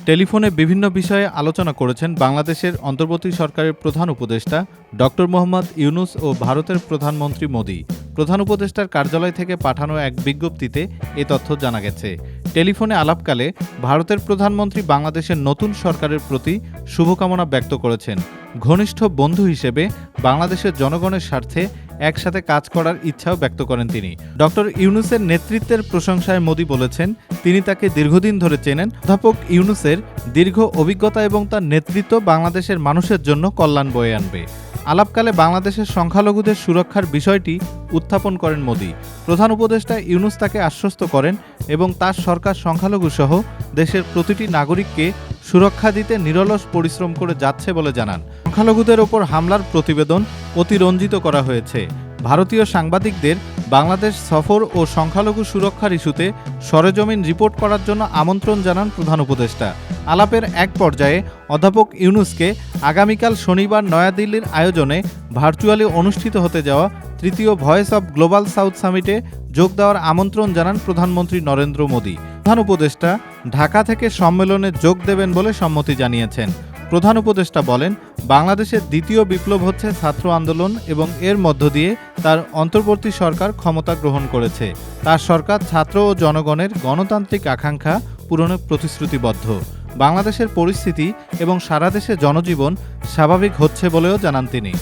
টেলিফোনে বিভিন্ন বিষয়ে আলোচনা করেছেন বাংলাদেশের অন্তর্বর্তী সরকারের প্রধান উপদেষ্টা ডক্টর মোহাম্মদ ইউনূস ও ভারতের প্রধানমন্ত্রী মোদি। প্রধান উপদেষ্টার কার্যালয় থেকে পাঠানো এক বিজ্ঞপ্তিতে এ তথ্য জানা গেছে। টেলিফোনে আলাপকালে ভারতের প্রধানমন্ত্রী বাংলাদেশের নতুন সরকারের প্রতি শুভকামনা ব্যক্ত করেছেন। ঘনিষ্ঠ বন্ধু হিসেবে বাংলাদেশের জনগণের স্বার্থে একসাথে কাজ করার ইচ্ছাও ব্যক্ত করেন তিনি। ডক্টর ইউনূসের নেতৃত্বের প্রশংসায় মোদি বলেছেন, তিনি তাকে দীর্ঘদিন ধরে চেনেন। অধ্যাপক ইউনূসের দীর্ঘ অভিজ্ঞতা এবং তার নেতৃত্ব বাংলাদেশের মানুষের জন্য কল্যাণ বয়ে আনবে। আলাপকালে বাংলাদেশের সংখ্যালঘুদের সুরক্ষার বিষয়টি উত্থাপন করেন মোদি। প্রধান উপদেষ্টা ইউনূস তাকে আশ্বস্ত করেন এবং তার সরকার সংখ্যালঘুসহ দেশের প্রতিটি নাগরিককে সুরক্ষা দিতে নিরলস পরিশ্রম করে যাচ্ছে বলে জানান। সংখ্যালঘুদের ওপর হামলার প্রতিবেদন অতিরঞ্জিত করা হয়েছে। ভারতীয় সাংবাদিকদের বাংলাদেশ সফর ও সংখ্যালঘু সুরক্ষার ইস্যুতে সরেজমিন রিপোর্ট করার জন্য আমন্ত্রণ জানান প্রধান উপদেষ্টা। আলাপের এক পর্যায়ে অধ্যাপক ইউনূসকে আগামীকাল শনিবার নয়াদিল্লির আয়োজনে ভার্চুয়ালি অনুষ্ঠিত হতে যাওয়া তৃতীয় ভয়েস অব গ্লোবাল সাউথ সামিটে যোগ দেওয়ার আমন্ত্রণ জানান প্রধানমন্ত্রী নরেন্দ্র মোদি। প্রধান উপদেষ্টা ঢাকা থেকে সম্মেলনে যোগ দেবেন বলে সম্মতি জানিয়েছেন। প্রধান উপদেষ্টা বলেন, বাংলাদেশের দ্বিতীয় বিপ্লব হচ্ছে ছাত্র আন্দোলন এবং এর মধ্য দিয়ে তার অন্তর্বর্তী সরকার ক্ষমতা গ্রহণ করেছে। তার সরকার ছাত্র ও জনগণের গণতান্ত্রিক আকাঙ্ক্ষা পূরণে প্রতিশ্রুতিবদ্ধ। বাংলাদেশের পরিস্থিতি এবং সারা দেশে জনজীবন স্বাভাবিক হচ্ছে বলেও জানান তিনি।